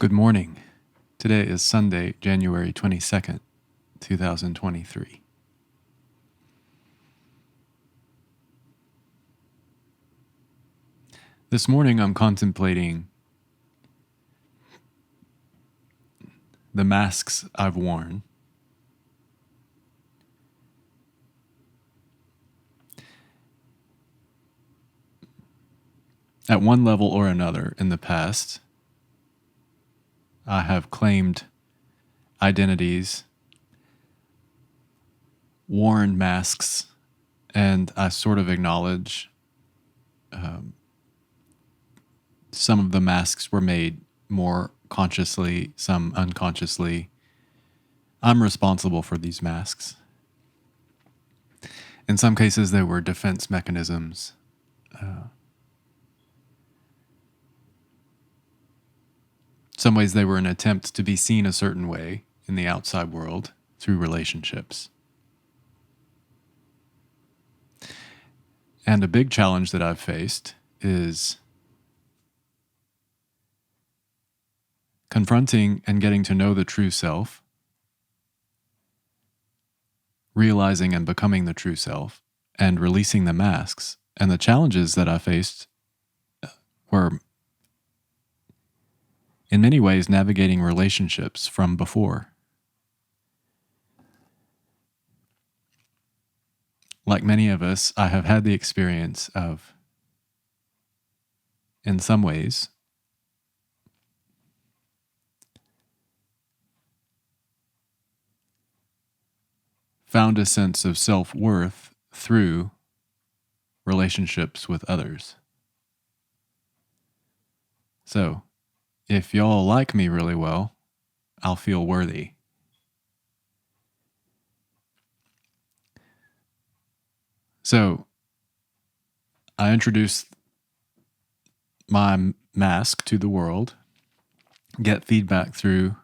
Good morning. Today is Sunday, January 22nd, 2023. This morning I'm contemplating the masks I've worn. At one level or another in the past, I have claimed identities, worn masks, and I sort of acknowledge some of the masks were made more consciously, some unconsciously. I'm responsible for these masks. In some cases, they were defense mechanisms. Some ways they were an attempt to be seen a certain way in the outside world through relationships. And a big challenge that I've faced is confronting and getting to know the true self, realizing and becoming the true self, and releasing the masks. And the challenges that I faced were, in many ways, navigating relationships from before. Like many of us, I have had the experience of, in some ways, found a sense of self-worth through relationships with others. So, if y'all like me really well, I'll feel worthy. So, I introduce my mask to the world, get feedback through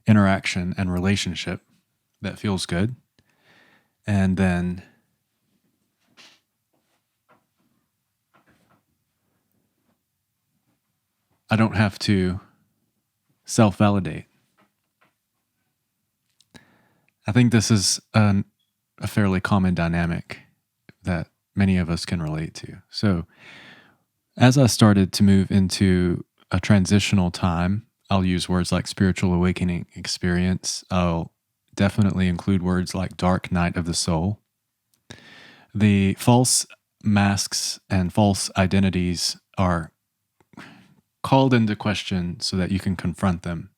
interaction and relationship that feels good, and then I don't have to self-validate. I think this is a fairly common dynamic that many of us can relate to. So, as I started to move into a transitional time, I'll use words like spiritual awakening experience. I'll definitely include words like dark night of the soul. The false masks and false identities are called into question so that you can confront them.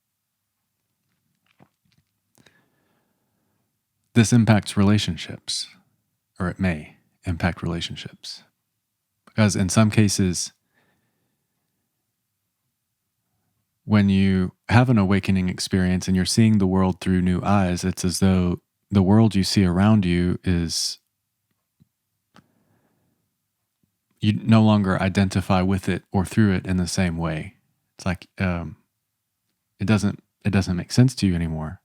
This impacts relationships, or it may impact relationships. Because in some cases, when you have an awakening experience and you're seeing the world through new eyes, it's as though the world you see around you is, you no longer identify with it or through it in the same way. It's like it doesn't make sense to you anymore.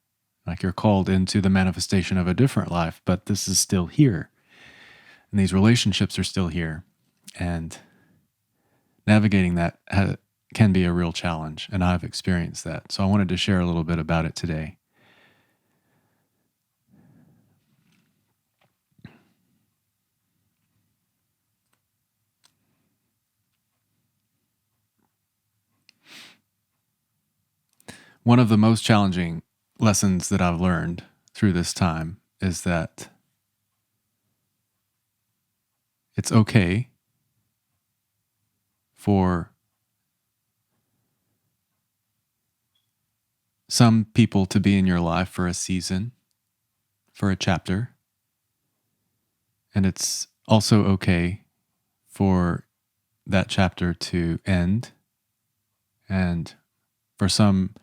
Like you're called into the manifestation of a different life, but this is still here. And these relationships are still here. And navigating that can be a real challenge, and I've experienced that. So I wanted to share a little bit about it today. One of the most challenging lessons that I've learned through this time is that it's okay for some people to be in your life for a season, for a chapter, and it's also okay for that chapter to end and for some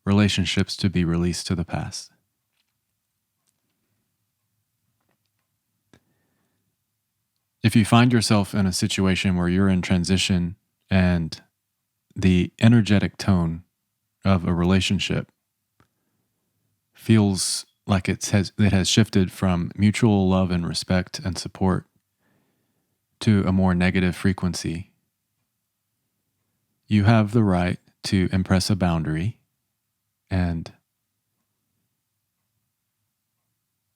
relationships to be released to the past. If you find yourself in a situation where you're in transition and the energetic tone of a relationship feels like it has shifted from mutual love and respect and support to a more negative frequency, you have the right to impress a boundary and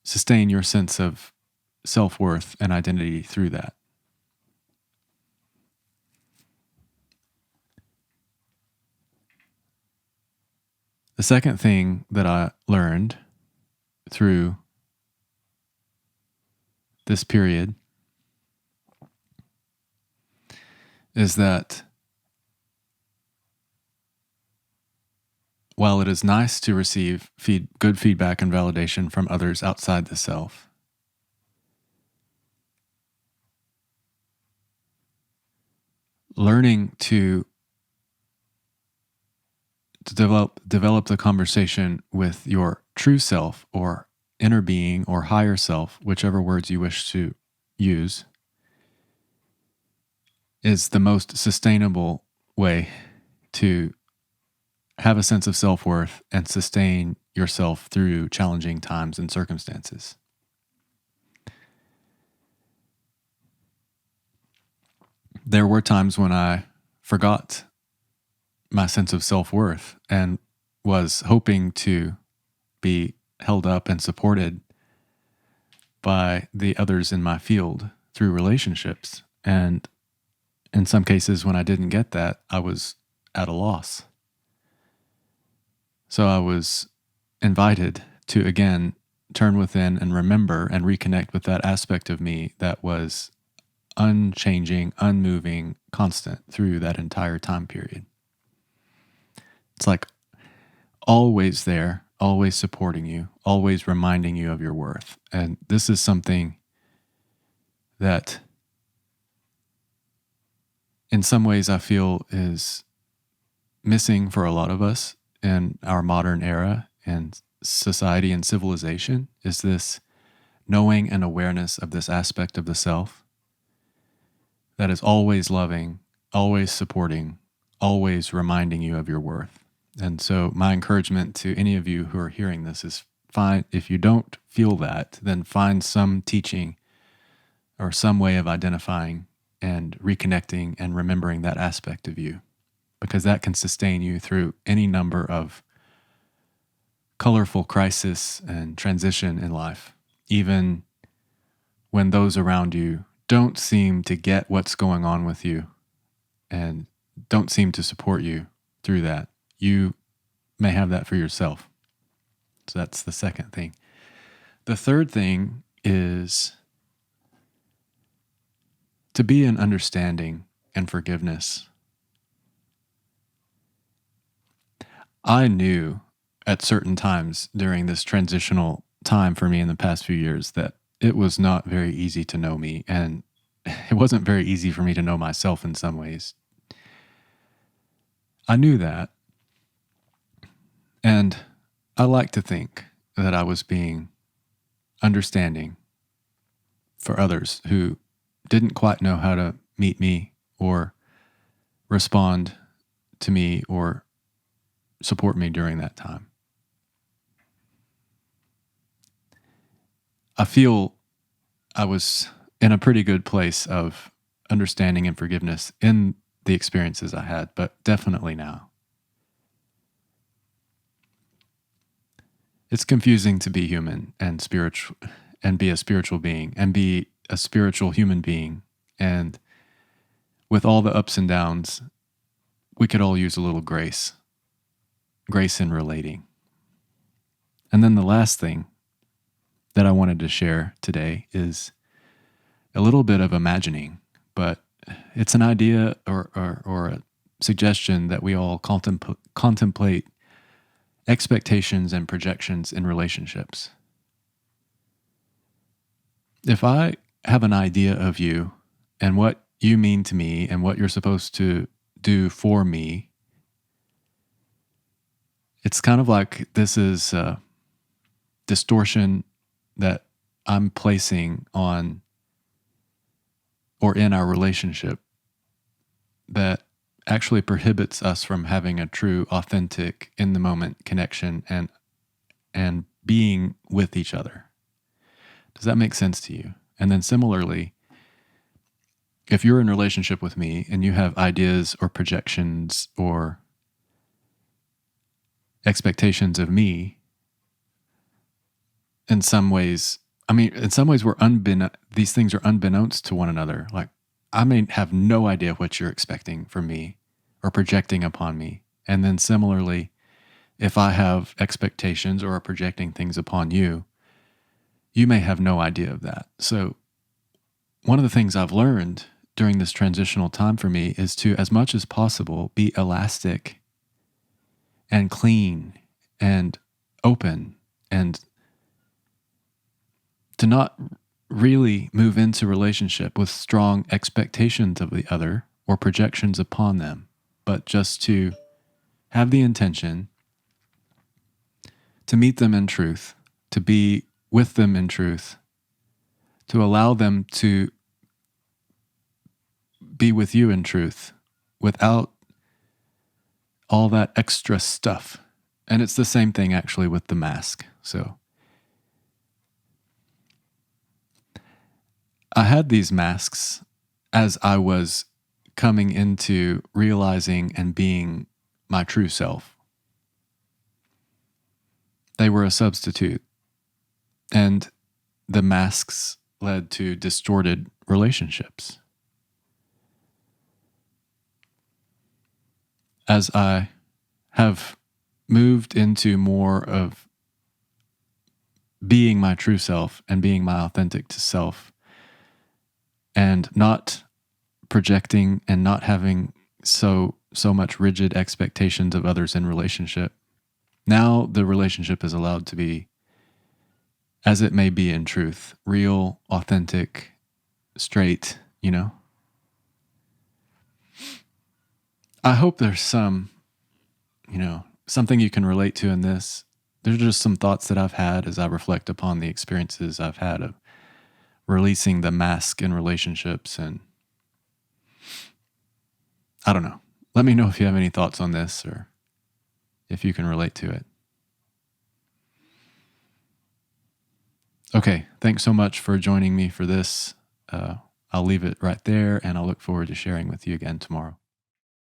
sustain your sense of self-worth and identity through that. The second thing that I learned through this period is that while it is nice to receive good feedback and validation from others outside the self, learning to develop the conversation with your true self or inner being or higher self, whichever words you wish to use, is the most sustainable way to have a sense of self-worth and sustain yourself through challenging times and circumstances. There were times when I forgot my sense of self-worth and was hoping to be held up and supported by the others in my field through relationships. And in some cases, when I didn't get that, I was at a loss. So I was invited to, again, turn within and remember and reconnect with that aspect of me that was unchanging, unmoving, constant through that entire time period. It's like always there, always supporting you, always reminding you of your worth. And this is something that in some ways I feel is missing for a lot of us in our modern era and society and civilization, is this knowing and awareness of this aspect of the self that is always loving, always supporting, always reminding you of your worth. And so my encouragement to any of you who are hearing this is if you don't feel that, then find some teaching or some way of identifying and reconnecting and remembering that aspect of you, because that can sustain you through any number of colorful crisis and transition in life, even when those around you don't seem to get what's going on with you and don't seem to support you through that. You may have that for yourself. So that's the second thing. The third thing is to be in understanding and forgiveness. I knew at certain times during this transitional time for me in the past few years that it was not very easy to know me, and it wasn't very easy for me to know myself in some ways. I knew that, and I like to think that I was being understanding for others who didn't quite know how to meet me or respond to me or support me during that time. I feel I was in a pretty good place of understanding and forgiveness in the experiences I had, but definitely now. It's confusing to be human and spiritual and be a spiritual being and be a spiritual human being. And with all the ups and downs, we could all use a little grace in relating. And then the last thing that I wanted to share today is a little bit of imagining, but it's an idea or a suggestion that we all contemplate expectations and projections in relationships. If I have an idea of you and what you mean to me and what you're supposed to do for me, it's kind of like this is a distortion that I'm placing on or in our relationship that actually prohibits us from having a true, authentic, in the moment connection and being with each other. Does that make sense to you? And then similarly, if you're in a relationship with me and you have ideas or projections or expectations of me in some ways. I mean, in some ways, these things are unbeknownst to one another. Like, I may have no idea what you're expecting from me or projecting upon me. And then similarly, if I have expectations or are projecting things upon you, you may have no idea of that. So, one of the things I've learned during this transitional time for me is to, as much as possible, be elastic and clean and open, and to not really move into relationship with strong expectations of the other or projections upon them, but just to have the intention to meet them in truth, to be with them in truth, to allow them to be with you in truth without all that extra stuff. And it's the same thing actually with the mask. So I had these masks as I was coming into realizing and being my true self. They were a substitute, and the masks led to distorted relationships. As I have moved into more of being my true self and being my authentic to self, and not projecting and not having so much rigid expectations of others in relationship, now the relationship is allowed to be as it may be in truth, real, authentic, straight, I hope there's something you can relate to in this. There's just some thoughts that I've had as I reflect upon the experiences I've had of releasing the mask in relationships. And I don't know. Let me know if you have any thoughts on this or if you can relate to it. Okay, thanks so much for joining me for this. I'll leave it right there, and I'll look forward to sharing with you again tomorrow.